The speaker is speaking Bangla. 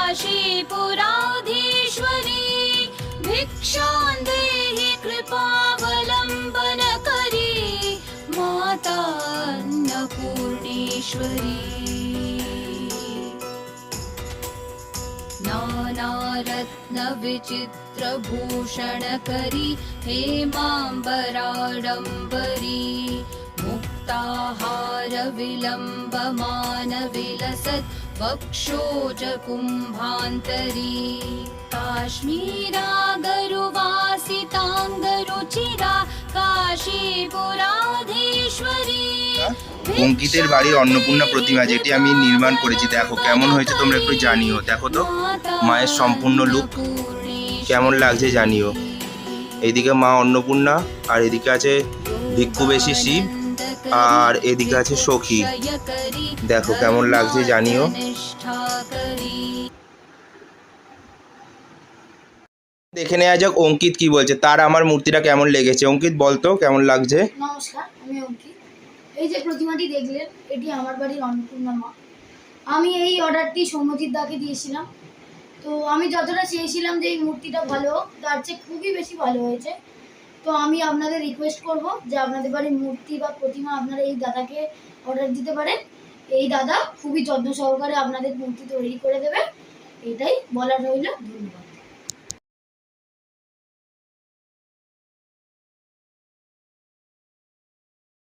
काशीपुराधीश्वरी भिक्षां देहि कृपावलम्बनकरी माता अन्नपूर्णेश्वरी नानारत्नविचित्रभूषणकरी हेमाम्बराडम्बरी मुक्ताहारविलम्बमानविलसत् वक्षोजकुम्भान्तरी काश्मीरागरुवासिताङ्गरुचिरा काशीपुराधीश्वरी। অঙ্কিতের বাড়ির অন্নপূর্ণা প্রতিমা যেটি আমি নির্মাণ করেছি, দেখো কেমন হয়েছে তোমরা একটু জানিও। দেখো তো মায়ের সম্পূর্ণ লুক কেমন লাগছে জানিও। এইদিকে মা অন্নপূর্ণা, আর এদিকে আছে ভিক্ষুবেশী শিব, আর এদিকে আছে সখী। দেখো কেমন লাগছে জানিও। দেখে নেওয়া যাক অঙ্কিত কি বলছে, তার আমার মূর্তিটা কেমন লেগেছে। অঙ্কিত বলতো কেমন লাগছে। নমস্কার, আমি অঙ্কিত। এই যে প্রতিমাটি দেখলেন, এটি আমার বাড়ির অন্নপূর্ণা মা। আমি এই অর্ডারটি সৌম্যজিৎ দাকে দিয়েছিলাম। তো আমি যতটা চেয়েছিলাম যে এই মূর্তিটা ভালো হোক, তার চেয়ে খুবই বেশি ভালো হয়েছে। তো আমি আপনাদের রিকোয়েস্ট করব যে আপনাদের বাড়ির মূর্তি বা প্রতিমা আপনারা এই দাদাকে অর্ডার দিতে পারেন। এই দাদা খুবই যত্ন সহকারে আপনাদের মূর্তি তৈরি করে দেবে, এটাই বলার রইল। ধন্যবাদ।